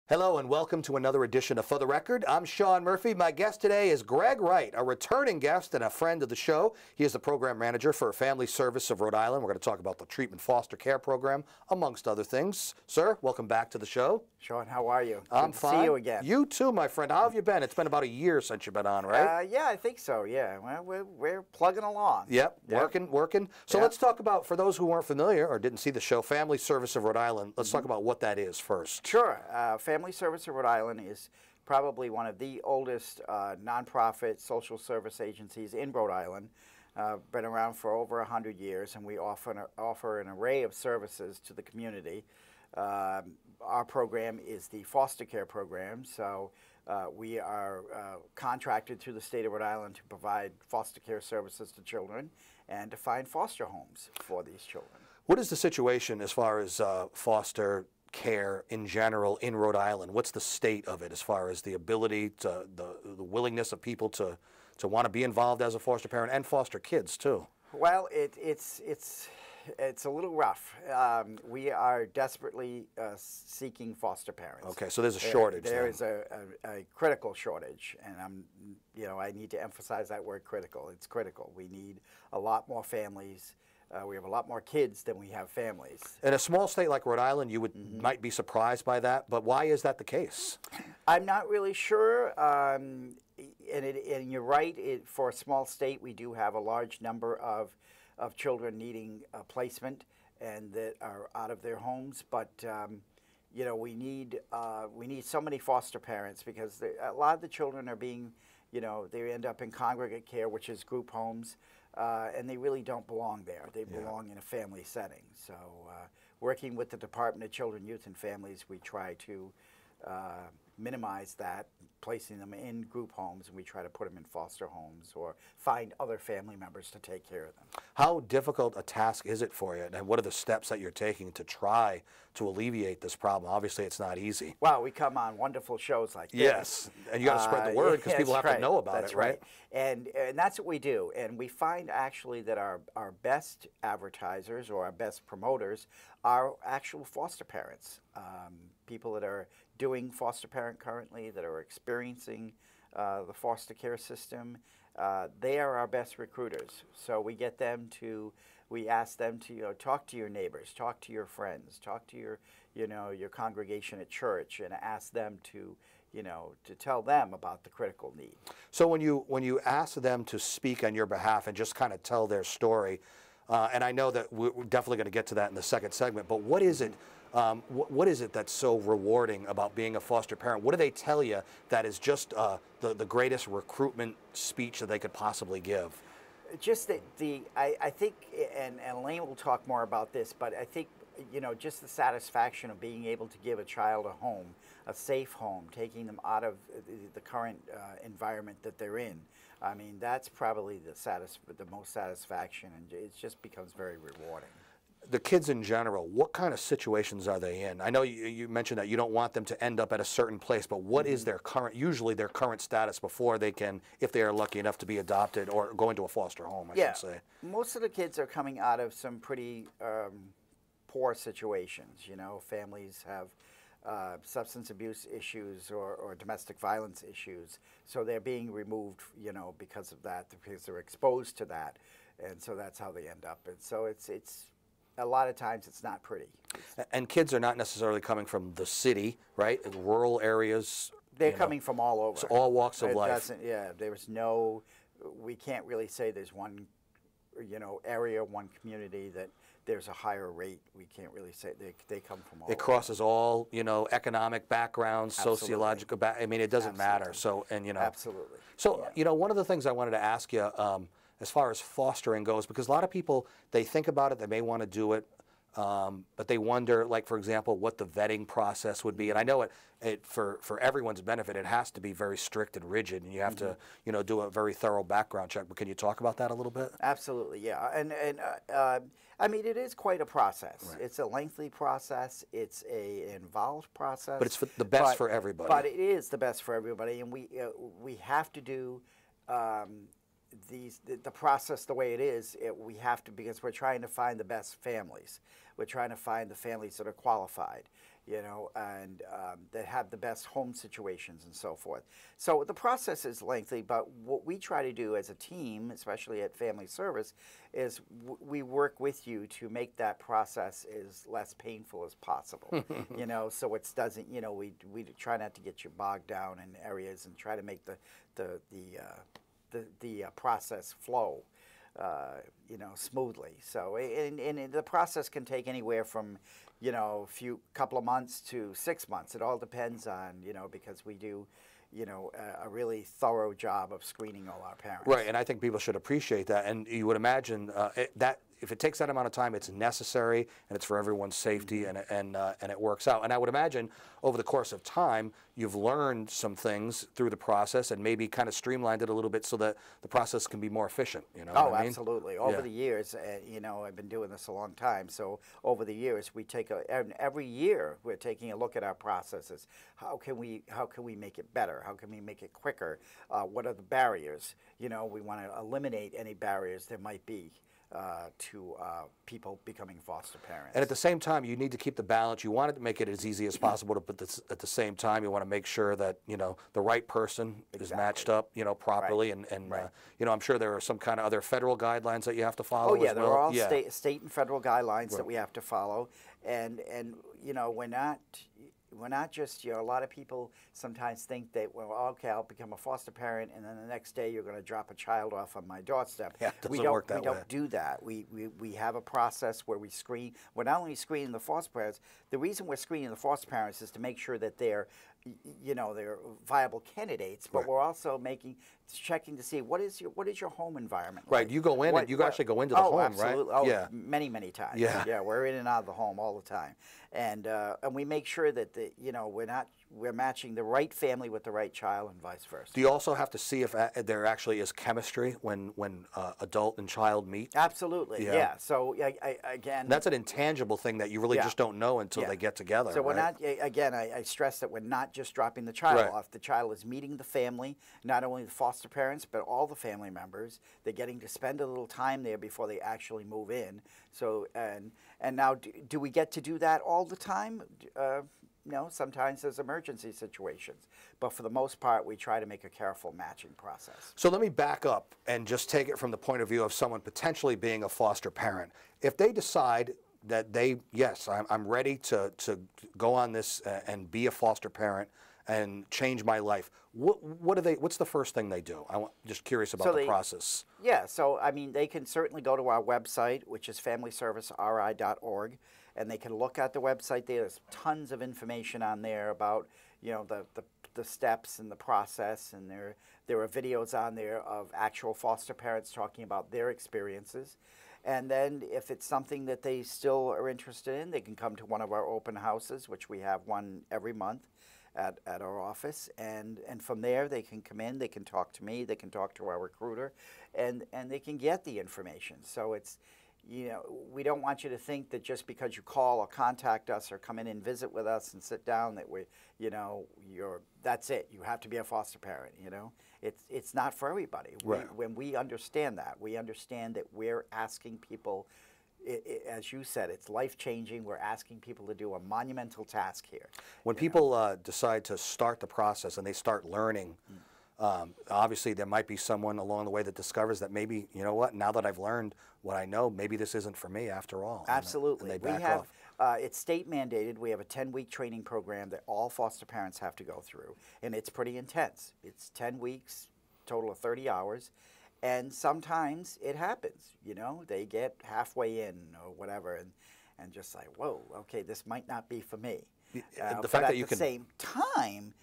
Hello and welcome to another edition of For the Record. I'm Sean Murphy. My guest today is Greg Wright, a returning guest and a friend of the show. He is the program manager for Family Service of Rhode Island. We're going to talk about the treatment foster care program, amongst other things. Sir, welcome back to the show. Sean, how are you? I'm Good fine. to see you again. You too, my friend. How have you been? It's been about a year since you've been on, right? Yeah, I think so, yeah. Well, we're plugging along. Yep, working. So Yep. let's talk about, for those who weren't familiar or didn't see the show, Family Service of Rhode Island. Let's talk about what that is first. Sure. Family Service of Rhode Island is probably one of the oldest nonprofit social service agencies in Rhode Island. Been around for over 100 years, and we offer an array of services to the community. Our program is the foster care program, so we are contracted through the state of Rhode Island to provide foster care services to children and to find foster homes for these children. What is the situation as far as foster care in general in Rhode Island? What's the state of it as far as the ability to, the willingness of people to want to be involved as a foster parent and foster kids too? Well, it's a little rough. We are desperately seeking foster parents. Okay, so there's a shortage. There is a critical shortage, and I need to emphasize that word critical. It's critical. We need a lot more families. We have a lot more kids than we have families. In a small state like Rhode Island, you might be surprised by that, but why is that the case? I'm not really sure. And you're right. For a small state, we do have a large number of children needing placement and that are out of their homes. But we need so many foster parents because a lot of the children are being, they end up in congregate care, which is group homes. And they really don't belong there. They belong in a family setting. So working with the Department of Children, Youth, and Families, we try to minimize that, placing them in group homes, and we try to put them in foster homes or find other family members to take care of them. How difficult a task is it for you, and what are the steps that you're taking to try to alleviate this problem? Obviously, it's not easy. Well, we come on wonderful shows like this. Yes, and you got to spread the word because people have to know about it, right? And that's what we do. And we find actually that our best advertisers or our best promoters are actual foster parents, people that are doing foster parent currently, that are experiencing the foster care system. They are our best recruiters. So we get them to, we ask them to talk to your neighbors, talk to your friends, talk to your your congregation at church, and ask them to to tell them about the critical need. So when you ask them to speak on your behalf and just kind of tell their story, and I know that we're definitely going to get to that in the second segment, but what is it? What is it that's so rewarding about being a foster parent? What do they tell you that is just the greatest recruitment speech that they could possibly give? Just I think, and Elaine will talk more about this, but I think just the satisfaction of being able to give a child a home, a safe home, taking them out of the current environment that they're in. I mean, that's probably the most satisfaction, and it just becomes very rewarding. The kids in general, what kind of situations are they in? I know you mentioned that you don't want them to end up at a certain place, but what is usually their current status before they can, if they are lucky enough to be adopted or go into a foster home, I should say? Most of the kids are coming out of some pretty poor situations. Families have substance abuse issues or domestic violence issues, so they're being removed, because of that, because they're exposed to that, and so that's how they end up. And so it's a lot of times it's not pretty. And kids are not necessarily coming from the city, right? In rural areas. They're coming from all over. So all walks of life. There's no, we can't really say there's one, area, one community that there's a higher rate. We can't really say they come from all over. It crosses all, economic backgrounds, sociological I mean, it doesn't matter. So, and Absolutely. So, one of the things I wanted to ask you, as far as fostering goes, because a lot of people, they think about it, they may want to do it, but they wonder, like, for example, what the vetting process would be. And I know for everyone's benefit, it has to be very strict and rigid, and you have to, do a very thorough background check. But can you talk about that a little bit? Absolutely, yeah. And I mean, it is quite a process. Right. It's a lengthy process. It's an involved process. But it's the best for everybody. But it is the best for everybody, and we have to do the process the way it is, we have to, because we're trying to find the best families. We're trying to find the families that are qualified, and that have the best home situations and so forth. So the process is lengthy, but what we try to do as a team, especially at Family Service, is we work with you to make that process as less painful as possible. So it doesn't, we try not to get you bogged down in areas and try to make the process flow, smoothly. So, and the process can take anywhere from, a couple of months to 6 months. It all depends on, because we do, a really thorough job of screening all our parents. Right, and I think people should appreciate that. And you would imagine that if it takes that amount of time, it's necessary and it's for everyone's safety, and it works out. And I would imagine over the course of time, you've learned some things through the process and maybe kind of streamlined it a little bit so that the process can be more efficient. You know what I mean? Absolutely. Over the years, I've been doing this a long time. So over the years, we take every year we're taking a look at our processes. How can we make it better? How can we make it quicker? What are the barriers? We want to eliminate any barriers there might be to people becoming foster parents. And at the same time, you need to keep the balance. You want to make it as easy as possible, but at the same time, you want to make sure that the right person is matched up, properly. Right. And I'm sure there are some kind of other federal guidelines that you have to follow. Oh yeah, as there well. are all state and federal guidelines that we have to follow, and we're not just, a lot of people sometimes think that, well, okay, I'll become a foster parent, and then the next day you're going to drop a child off on my doorstep. Yeah, it doesn't work that way. We don't do that. We have a process where we screen. We're not only screening the foster parents. The reason we're screening the foster parents is to make sure that they're viable candidates, but we're also checking to see what is your home environment like? Right, you go in and you actually go into the home, absolutely. right? Oh, yeah, many times. Yeah, we're in and out of the home all the time, and we make sure that we're matching the right family with the right child and vice versa. Do you also have to see if there actually is chemistry when adult and child meet? Absolutely, yeah. So again, that's an intangible thing that you really just don't know until they get together. So we're not, again, I stress that we're not just dropping the child off. The child is meeting the family, not only the foster parents, but all the family members. They're getting to spend a little time there before they actually move in. So, and now, do we get to do that all the time? No, sometimes there's emergency situations, but for the most part, we try to make a careful matching process. So let me back up and just take it from the point of view of someone potentially being a foster parent. If they decide that I'm ready to go on this and be a foster parent and change my life, what's the first thing they do? I'm just curious about the process. Yeah, so I mean, they can certainly go to our website, which is familyserviceri.org. And they can look at the website. There's tons of information on there about the steps and the process, and there are videos on there of actual foster parents talking about their experiences. And then if it's something that they still are interested in, they can come to one of our open houses, which we have one every month at our office. And from there, they can come in, they can talk to me, they can talk to our recruiter, and they can get the information. So it's, we don't want you to think that just because you call or contact us or come in and visit with us and sit down that that's it. You have to be a foster parent. It's not for everybody. Right. When we understand that we're asking people, as you said, it's life-changing. We're asking people to do a monumental task here. When people decide to start the process and they start learning, obviously there might be someone along the way that discovers that maybe, now that I've learned what I know, maybe this isn't for me after all. Absolutely. And they back off. It's state mandated. We have a 10-week training program that all foster parents have to go through, and it's pretty intense. It's 10 weeks, total of 30 hours, and sometimes it happens. They get halfway in or whatever, and just like, whoa, okay, this might not be for me. The fact that you can, at the same time,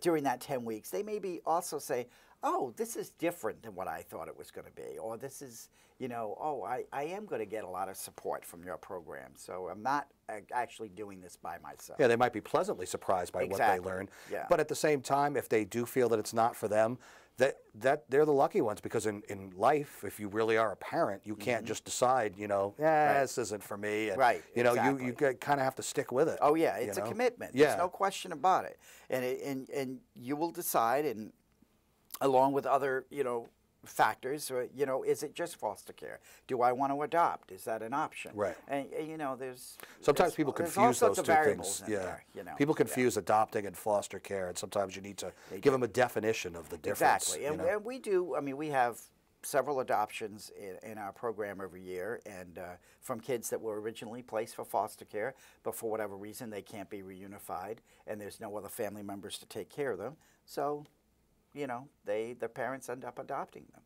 during that 10 weeks, they maybe also say, oh, this is different than what I thought it was going to be, or this is, I am going to get a lot of support from your program, so I'm not actually doing this by myself. Yeah, they might be pleasantly surprised by what they learn. Yeah. But at the same time, if they do feel that it's not for them, that they're the lucky ones, because in life, if you really are a parent, you can't just decide, this isn't for me. And, you kind of have to stick with it. Oh yeah, it's a commitment. Yeah. There's no question about it. And you will decide, and along with other, factors. You know, is it just foster care? Do I want to adopt? Is that an option? Right. And you know, sometimes people there's confuse all sorts those of two variables things. in Yeah. there, you know. People confuse adopting and foster care, and sometimes you need to give them a definition of the difference. Exactly. And, and we do. I mean, we have several adoptions in our program every year, and from kids that were originally placed for foster care, but for whatever reason they can't be reunified, and there's no other family members to take care of them. So, you know, the parents end up adopting them.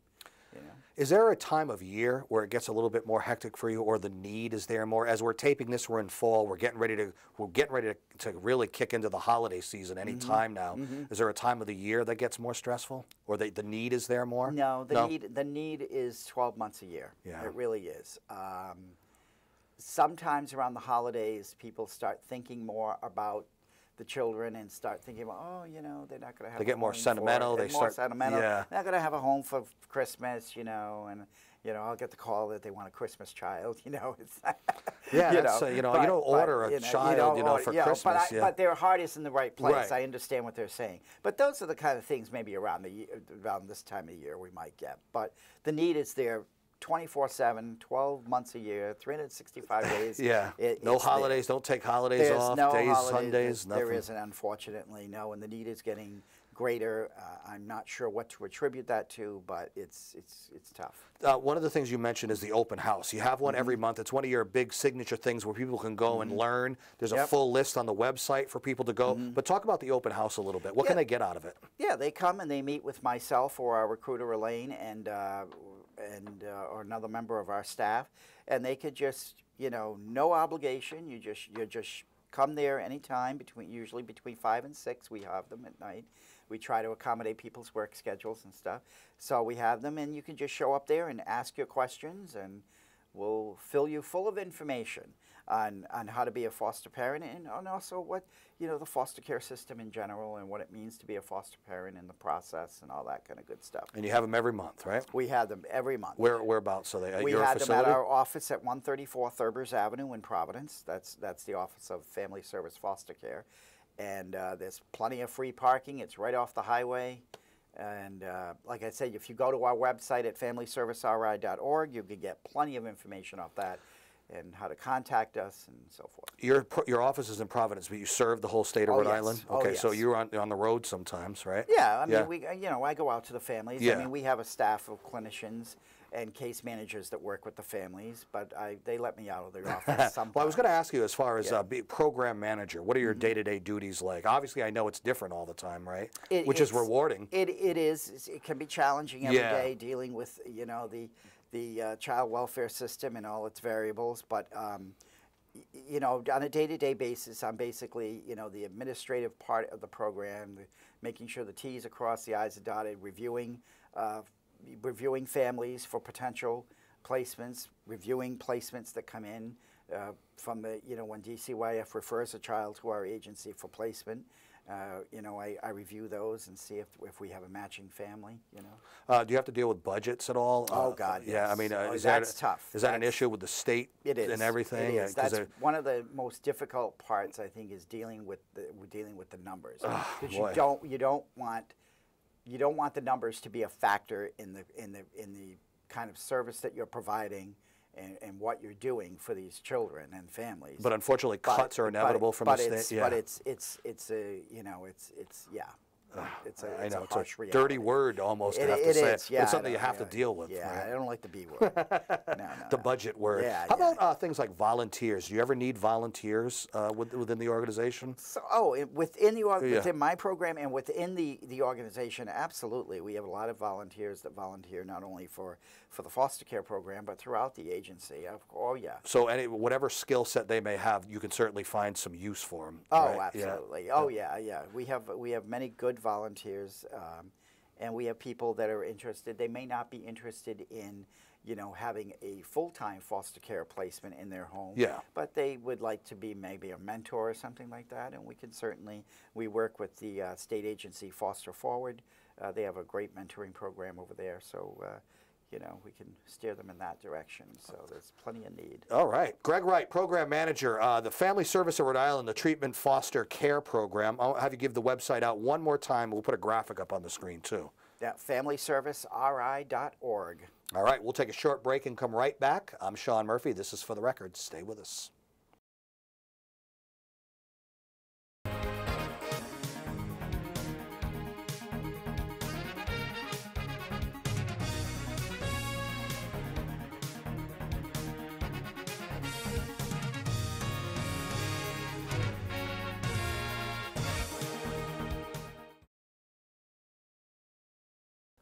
You know. Is there a time of year where it gets a little bit more hectic for you, or the need is there more? As we're taping this, we're in fall. We're getting ready to really kick into the holiday season any time now. Is there a time of the year that gets more stressful, or the need is there more? No, the need is 12 months a year. Yeah. It really is. Sometimes around the holidays, people start thinking more about the children and start thinking about, oh, you know, they're not going to have. They get more sentimental. They start more sentimental. Yeah. They're not going to have a home for Christmas, you know, and you know, I'll get the call that they want a Christmas child. You know, it's yeah, you don't order a child, for Christmas. But their heart is in the right place. Right. I understand what they're saying. But those are the kind of things maybe around this time of year we might get. But the need is there. 24/7, 12 months a year, 365 days. Yeah. No holidays. Don't take holidays off. No days, holidays. Sundays, nothing. There isn't, unfortunately, no. And the need is getting greater. I'm not sure what to attribute that to, but it's tough. One of the things you mentioned is the open house. You have one every month. It's one of your big signature things where people can go and learn. There's a full list on the website for people to go. But talk about the open house a little bit. What can they get out of it? Yeah, they come and they meet with myself or our recruiter Elaine and or another member of our staff, and they could just, you know, no obligation. You just come there anytime usually between 5 and 6. We have them at night. We try to accommodate people's work schedules and stuff. So we have them, and you can just show up there and ask your questions, and we'll fill you full of information on how to be a foster parent and also what, you know, the foster care system in general and what it means to be a foster parent in the process and all that kind of good stuff. And you have them every month, right? We have them every month. Whereabouts? So they at we your had facility? them at our office at 134 Thurbers Avenue in Providence. That's the Office of Family Service Foster Care. And there's plenty of free parking. It's right off the highway. And like I said, if you go to our website at familyserviceri.org, you can get plenty of information off that and how to contact us and so forth. Your office is in Providence, but you serve the whole state of Rhode Island? Okay, so you're on the road sometimes, right? Yeah, I mean, I go out to the families. Yeah. I mean, we have a staff of clinicians and case managers that work with the families, but they let me out of their office sometimes. Well, I was going to ask you, as far as being program manager, what are your day-to-day duties like? Obviously, I know it's different all the time, right? Which is rewarding. It is. It can be challenging every day dealing with, you know, the child welfare system and all its variables, but you know, on a day-to-day basis, I'm basically, you know, the administrative part of the program, making sure the T's are crossed, the I's are dotted, reviewing families for potential placements, reviewing placements that come in from the, you know, when DCYF refers a child to our agency for placement. You know, I review those and see if we have a matching family, you know. Do you have to deal with budgets at all? Oh, God, yes. Yeah, I mean, that's tough. Is that an issue with the state and everything? It is. That's one of the most difficult parts, I think, is dealing with the numbers. Because you don't want the numbers to be a factor in the kind of service that you're providing and what you're doing for these children and families. But unfortunately, cuts are inevitable from the state. But it's a, you know, it's I know, it's a it's a dirty word almost to have to say it. Yeah, it's something you have to deal with. Yeah, right? I don't like the B word. No. The budget word. Yeah, How about things like volunteers? Do you ever need volunteers within the organization? So, within my program and within the organization, absolutely. We have a lot of volunteers that volunteer not only for the foster care program, but throughout the agency. Oh, yeah. So whatever skill set they may have, you can certainly find some use for them. Oh, right? absolutely. Yeah. Oh, yeah. We have many good volunteers, and we have people that are interested. They may not be interested in, you know, having a full-time foster care placement in their home. Yeah. But they would like to be maybe a mentor or something like that, and we work with the state agency Foster Forward. They have a great mentoring program over there, so you know, we can steer them in that direction. So there's plenty of need. All right. Greg Wright, Program Manager, the Family Service of Rhode Island, the Treatment Foster Care Program. I'll have you give the website out one more time. We'll put a graphic up on the screen, too. FamilyServiceRI.org. All right, we'll take a short break and come right back. I'm Sean Murphy. This is For the Record. Stay with us.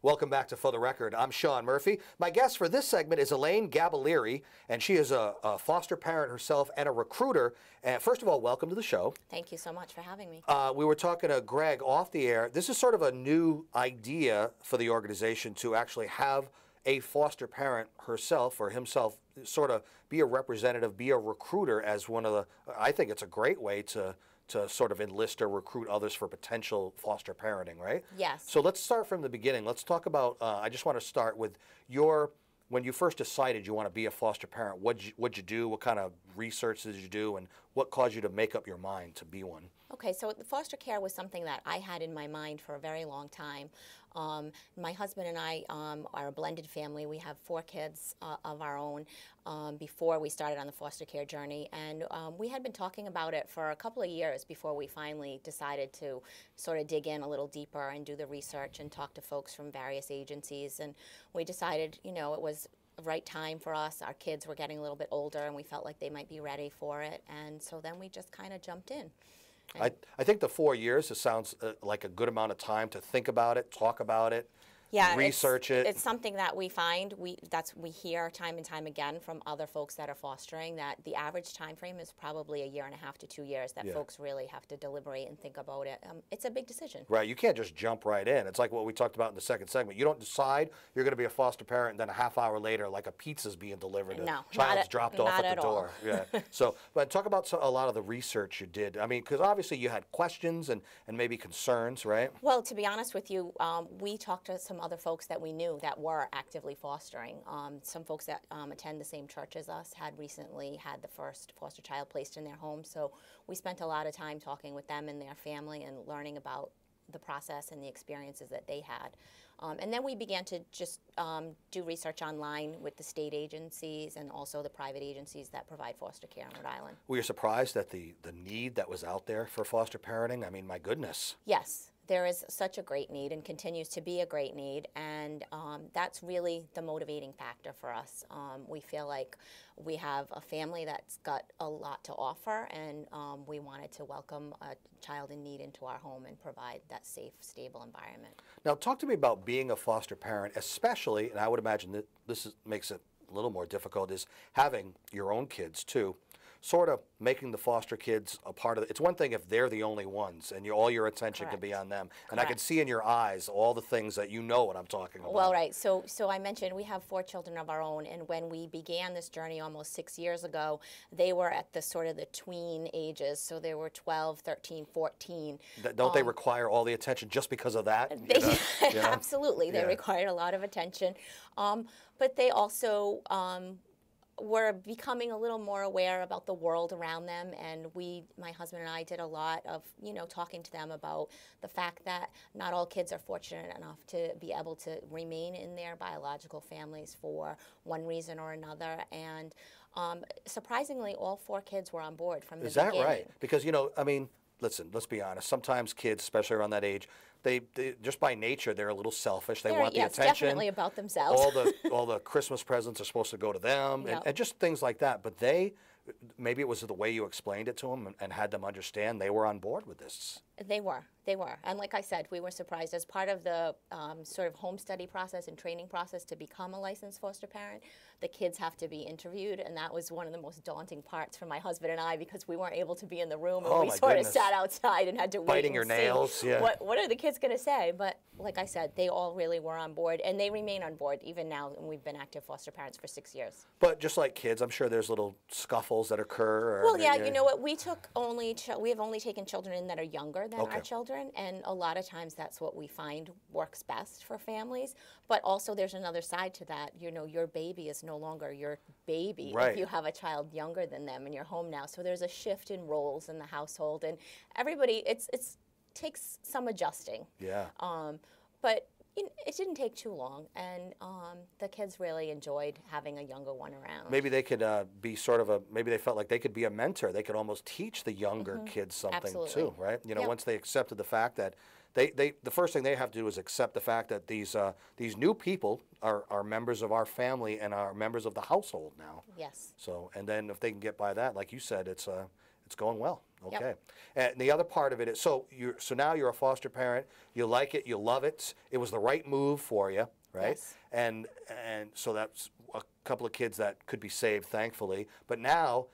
Welcome back to For the Record. I'm Sean Murphy. My guest for this segment is Elaine Gabalieri, and she is a foster parent herself and a recruiter. And first of all, welcome to the show. Thank you so much for having me. We were talking to Greg off the air. This is sort of a new idea for the organization to actually have a foster parent herself or himself sort of be a representative, be a recruiter as one of the, I think it's a great way to sort of enlist or recruit others for potential foster parenting, right? Yes. So let's start from the beginning. Let's talk about, I just want to start with when you first decided you want to be a foster parent, what'd you do? What kind of research did you do? And what caused you to make up your mind to be one? Okay, so the foster care was something that I had in my mind for a very long time. My husband and I are a blended family. We have 4 kids of our own before we started on the foster care journey. And we had been talking about it for a couple of years before we finally decided to sort of dig in a little deeper and do the research and talk to folks from various agencies. And we decided, you know, it was the right time for us. Our kids were getting a little bit older and we felt like they might be ready for it. And so then we just kind of jumped in. I think the 4 years, it sounds like a good amount of time to think about it, talk about it, research it. It's something that we find, we hear time and time again from other folks that are fostering that the average time frame is probably 1.5 to 2 years that folks really have to deliberate and think about it. It's a big decision. Right, you can't just jump right in. It's like what we talked about in the second segment. You don't decide you're going to be a foster parent and then a half hour later like a pizza's being delivered, No, a child's dropped off at the door. All. Yeah. So, but talk about a lot of the research you did. I mean, because obviously you had questions and maybe concerns, right? Well, to be honest with you, we talked to some other folks that we knew that were actively fostering. Some folks that attend the same church as us had recently had the first foster child placed in their home, so we spent a lot of time talking with them and their family and learning about the process and the experiences that they had. And then we began to just do research online with the state agencies and also the private agencies that provide foster care in Rhode Island. Were you surprised at the need that was out there for foster parenting? I mean, my goodness. Yes. There is such a great need and continues to be a great need, and that's really the motivating factor for us. We feel like we have a family that's got a lot to offer, and we wanted to welcome a child in need into our home and provide that safe, stable environment. Now, talk to me about being a foster parent, especially, and I would imagine that makes it a little more difficult, is having your own kids, too. Sort of making the foster kids a part of it. It's one thing if they're the only ones and all your attention can be on them. And I can see in your eyes all the things that you know what I'm talking about. Well, right. So I mentioned we have 4 children of our own, and when we began this journey almost 6 years ago, they were at the sort of the tween ages. So they were 12, 13, 14. Don't they require all the attention just because of that? Absolutely. They required a lot of attention. But they also were becoming a little more aware about the world around them, and my husband and I did a lot of, talking to them about the fact that not all kids are fortunate enough to be able to remain in their biological families for one reason or another, and surprisingly, all 4 kids were on board from the beginning. Is that right? Because, I mean, listen, let's be honest, sometimes kids, especially around that age, they just by nature, they're a little selfish. They want the attention. Definitely about themselves. all the Christmas presents are supposed to go to them, and just things like that. But maybe it was the way you explained it to them and had them understand they were on board with this. They were. And like I said, we were surprised. As part of the sort of home study process and training process to become a licensed foster parent, the kids have to be interviewed, and that was one of the most daunting parts for my husband and I because we weren't able to be in the room, and we sort of sat outside and had to wait biting your nails. Yeah. What are the kids going to say? But like I said, they all really were on board, and they remain on board even now, and we've been active foster parents for 6 years. But just like kids, I'm sure there's little scuffles that occur. Well, yeah, you know what? We have only taken children in that are younger than our children, and a lot of times that's what we find works best for families. But also there's another side to that. Your baby is no longer your baby if you have a child younger than them in your home now. So there's a shift in roles in the household, and everybody, it takes some adjusting. Yeah. But It didn't take too long, and the kids really enjoyed having a younger one around. Maybe they could be sort of maybe they felt like they could be a mentor. They could almost teach the younger kids something Absolutely. too, right? You know, Yep. once they accepted the fact that the first thing they have to do is accept the fact that these new people are members of our family and are members of the household now. Yes. So, and then if they can get by that, like you said, it's going well. Yep. Okay. And the other part of it is, so now you're a foster parent. You like it. You love it. It was the right move for you, right? Yes. And so that's a couple of kids that could be saved, thankfully. But now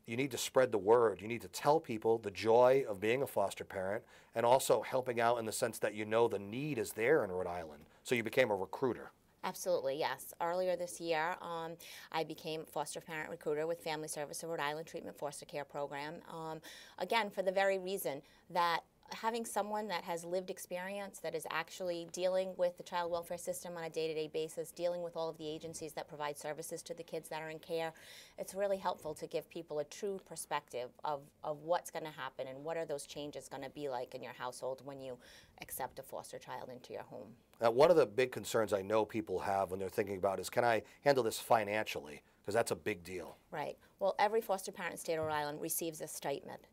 you need to spread the word. You need to tell people the joy of being a foster parent, and also helping out in the sense that you know the need is there in Rhode Island. So you became a recruiter. Absolutely, yes. Earlier this year, I became foster parent recruiter with Family Service of Rhode Island Treatment Foster Care Program. Again, for the very reason that having someone that has lived experience, that is actually dealing with the child welfare system on a day-to-day basis, dealing with all of the agencies that provide services to the kids that are in care, it's really helpful to give people a true perspective of what's going to happen and what are those changes going to be like in your household when you accept a foster child into your home. One of the big concerns I know people have when they're thinking about is, can I handle this financially? Because that's a big deal. Right. Well, every foster parent in the state of Rhode Island receives a stipend.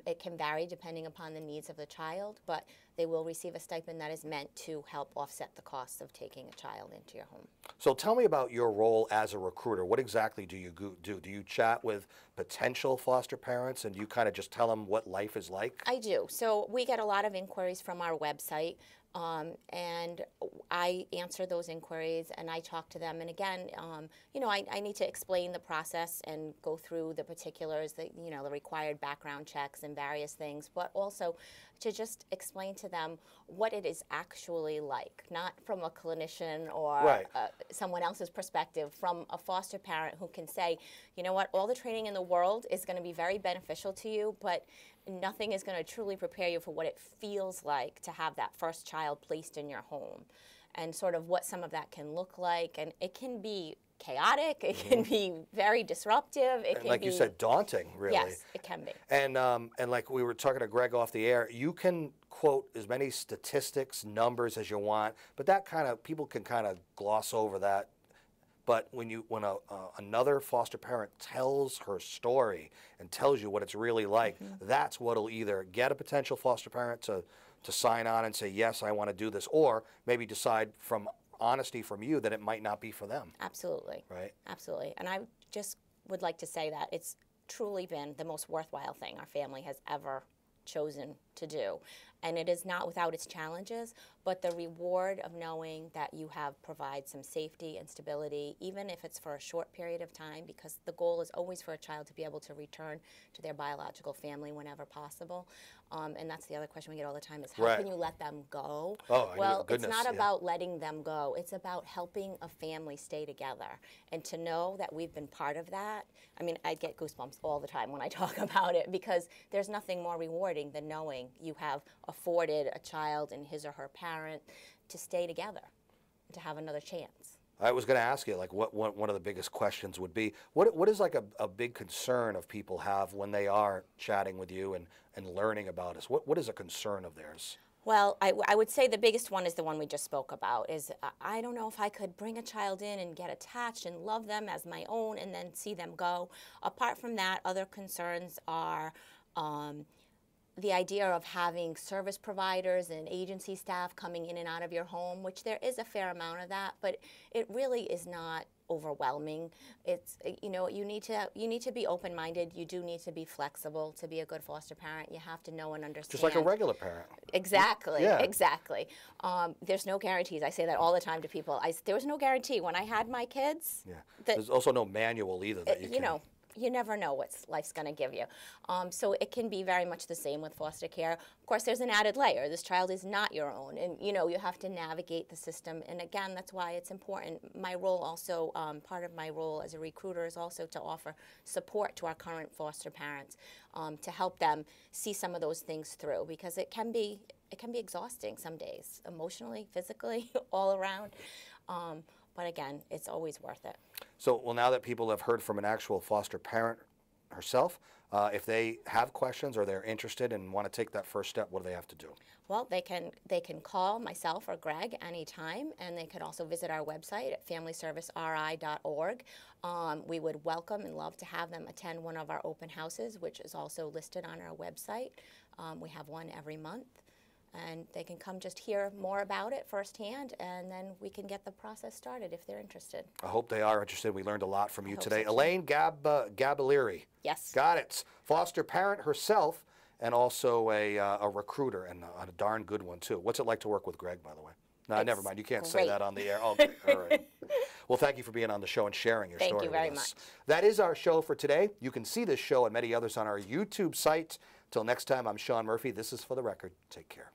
It can vary depending upon the needs of the child, but they will receive a stipend that is meant to help offset the costs of taking a child into your home. So tell me about your role as a recruiter. What exactly do you do? Do you chat with potential foster parents, and do you kind of just tell them what life is like? I do. So we get a lot of inquiries from our website. And I answer those inquiries and I talk to them. And again, you know, I need to explain the process and go through the particulars, the required background checks and various things, but also to just explain to them what it is actually like, not from a clinician or Right. Someone else's perspective, from a foster parent who can say, you know what, all the training in the world is going to be very beneficial to you, but nothing is going to truly prepare you for what it feels like to have that first child placed in your home, and sort of what some of that can look like. And it can be chaotic, it can be very disruptive, it And can like be, you said, daunting, really. yes, it can be. And like we were talking to Greg off the air, you can quote as many statistics, numbers as you want, but that kind of, people can kind of gloss over that. But when another foster parent tells her story and tells you what it's really like, that's what'll either get a potential foster parent to sign on and say, yes, I want to do this, or maybe decide from honesty from you that it might not be for them. Absolutely. Right. Absolutely. And I just would like to say that it's truly been the most worthwhile thing our family has ever chosen to do. And it is not without its challenges, but the reward of knowing that you have provide some safety and stability, even if it's for a short period of time, because the goal is always for a child to be able to return to their biological family whenever possible. And that's the other question we get all the time is, how Right. can you let them go? Oh, well, goodness, it's not yeah. about letting them go. It's about helping a family stay together. And to know that we've been part of that, I mean, I get goosebumps all the time when I talk about it, because there's nothing more rewarding than knowing you have afforded a child and his or her parent to stay together, to have another chance. I was going to ask you, like, what one of the biggest questions would be, what is like a big concern of people have when they are chatting with you and learning about us? What is a concern of theirs? Well, I would say the biggest one is the one we just spoke about, is I don't know if I could bring a child in and get attached and love them as my own and then see them go. Apart from that, other concerns are the idea of having service providers and agency staff coming in and out of your home, which there is a fair amount of that, but it really is not overwhelming. It's, you know, you need to be open-minded. You do need to be flexible to be a good foster parent. You have to know and understand. Just like a regular parent. Exactly. Yeah. Exactly. There's no guarantees. I say that all the time to people. There was no guarantee when I had my kids. Yeah. That, There's also no manual either that you can. you know, you never know what life's going to give you. So it can be very much the same with foster care. Of course, there's an added layer. This child is not your own, and you know, you have to navigate the system. And again, that's why it's important. My role also, part of my role as a recruiter is also to offer support to our current foster parents, to help them see some of those things through, because it can be exhausting some days, emotionally, physically, all around. But again, it's always worth it. So, well, now that people have heard from an actual foster parent herself, If they have questions or they're interested and want to take that first step, what do they have to do? Well, they can call myself or Greg anytime, and they could also visit our website at familyserviceri.org. We would welcome and love to have them attend one of our open houses, which is also listed on our website. We have one every month, and they can come just hear more about it firsthand, and then we can get the process started if they're interested. I hope they are interested. We learned a lot from you today. So Elaine Gabalieri. Yes. Got it. Foster parent herself, and also a recruiter, and a darn good one, too. What's it like to work with Greg, by the way? No, It's never mind. You can't say great. that on the air. Okay, all right. Well, thank you for being on the show and sharing your story Thank you very with us. much. That is our show for today. You can see this show and many others on our YouTube site. Till next time, I'm Sean Murphy. This is For the Record. Take care.